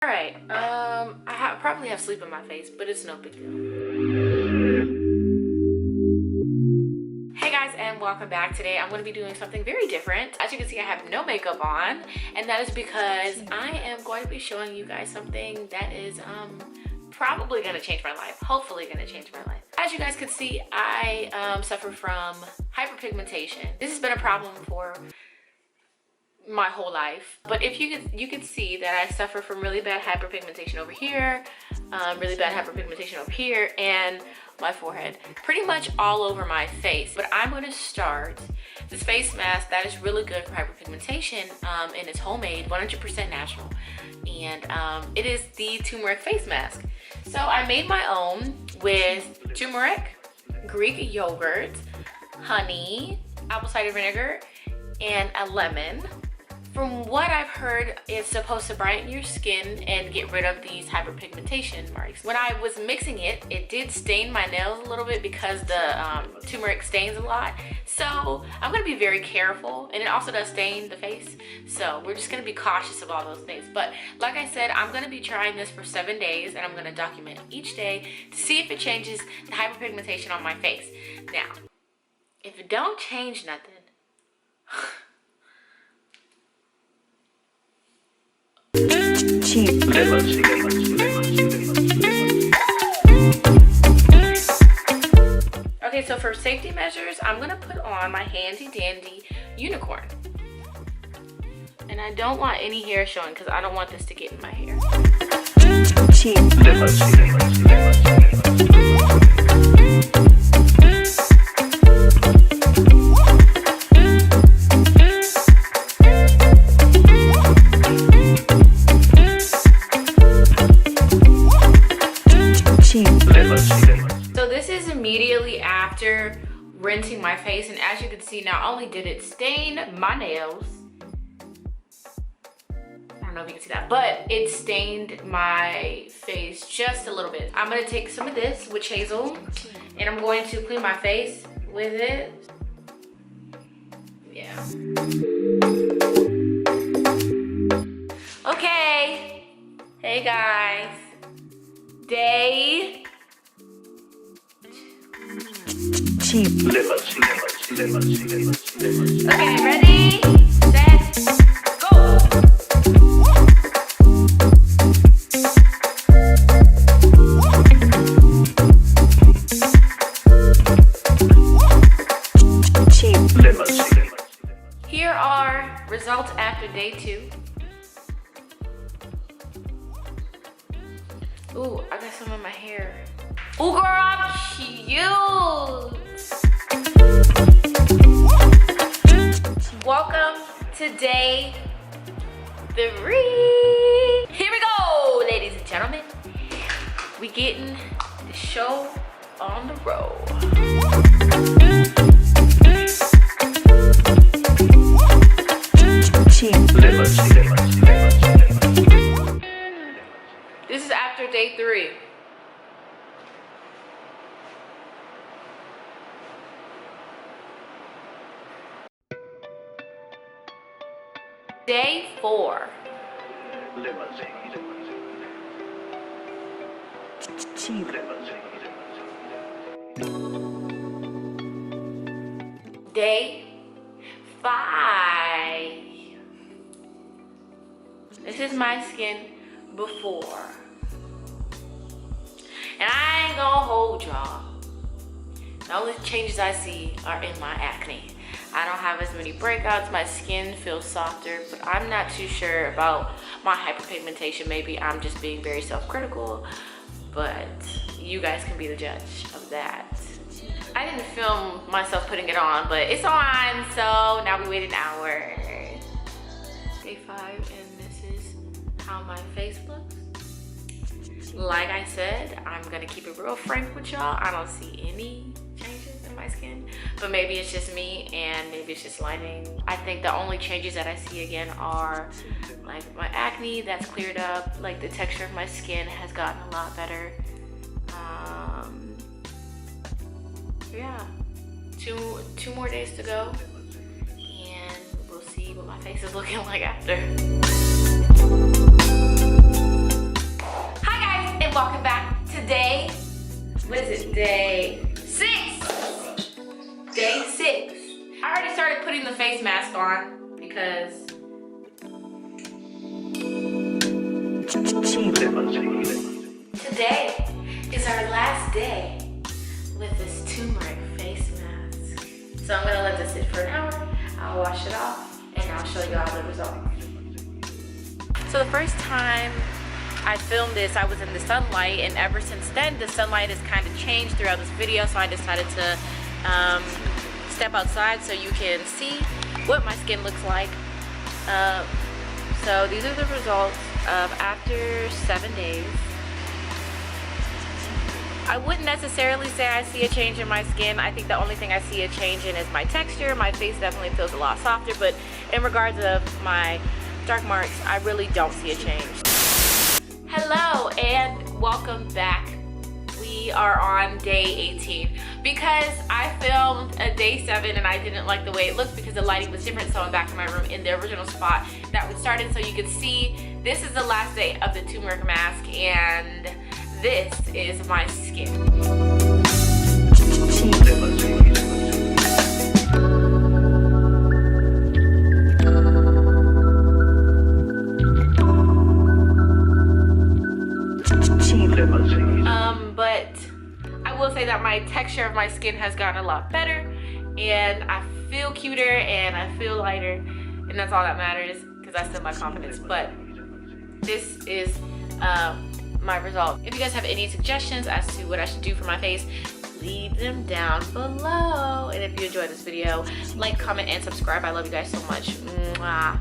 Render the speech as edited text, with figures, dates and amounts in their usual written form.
Alright, probably have sleep in my face, but it's no big deal. Hey guys, and welcome back. Today I'm going to be doing something very different. As you can see, I have no makeup on, and that is because I am going to be showing you guys something that is probably going to change my life. Hopefully going to change my life. As you guys can see, I suffer from hyperpigmentation. This has been a problem for my whole life, but if you can see that I suffer from really bad hyperpigmentation over here, really bad hyperpigmentation over here, and my forehead, pretty much all over my face. But I'm going to start this face mask that is really good for hyperpigmentation, and it's homemade, 100% natural, and it is the turmeric face mask. So I made my own with turmeric, Greek yogurt, honey, apple cider vinegar, and a lemon. From what I've heard, it's supposed to brighten your skin and get rid of these hyperpigmentation marks. When I was mixing it, it did stain my nails a little bit because the turmeric stains a lot. So I'm gonna be very careful, and it also does stain the face. So we're just gonna be cautious of all those things. But like I said, I'm gonna be trying this for 7 days, and I'm gonna document each day to see if it changes the hyperpigmentation on my face. Now, if it don't change nothing, cheap. Okay, so for safety measures, I'm gonna put on my handy dandy unicorn. And I don't want any hair showing because I don't want this to get in my hair. Cheap. So this is immediately after rinsing my face, and as you can see, not only did it stain my nails, I don't know if you can see that, but it stained my face just a little bit. I'm gonna take some of this witch hazel, and I'm going to clean my face with it. Yeah. Okay. Hey guys. Day cheap. Okay, ready, set, go. Cheap. Here are results after day 2. Ooh, I got some in my hair. Ooh, girl, I'm cute. Welcome to day 3. Here we go, ladies and gentlemen. We getting the show on the road. This is after day 3. Day 4. Cheap. Day 5. This is my skin before. And I ain't gonna hold y'all. The only changes I see are in my acne. I don't have as many breakouts, my skin feels softer, but I'm not too sure about my hyperpigmentation. Maybe I'm just being very self-critical, but you guys can be the judge of that. I didn't film myself putting it on, but it's on, so now we wait an hour. Day 5, and this is how my face looks. Like I said, I'm gonna keep it real frank with y'all. I don't see any changes in my skin, but maybe it's just me and maybe it's just lighting. I think the only changes that I see again are like my acne that's cleared up, like the texture of my skin has gotten a lot better. Yeah, two more days to go, and we'll see what my face is looking like after. day 6. Day 6. I already started putting the face mask on because today is our last day with this turmeric face mask. So I'm gonna let this sit for an hour. I'll wash it off and I'll show you all the results. So the first time I filmed this, I was in the sunlight, and ever since then the sunlight has kind of changed throughout this video, so I decided to step outside so you can see what my skin looks like. So these are the results of after 7 days. I wouldn't necessarily say I see a change in my skin. I think the only thing I see a change in is my texture. My face definitely feels a lot softer, but in regards of my dark marks, I really don't see a change. Hello and welcome back. We are on day 18 because I filmed a day 7 and I didn't like the way it looked because the lighting was different, so I'm back in my room in the original spot that we started. So you can see this is the last day of the turmeric mask and this is my skin. But I will say that my texture of my skin has gotten a lot better and I feel cuter and I feel lighter, and that's all that matters because I still have my confidence. But this is my result. If you guys have any suggestions as to what I should do for my face, leave them down below. And if you enjoyed this video, like, comment, and subscribe. I love you guys so much. Mwah.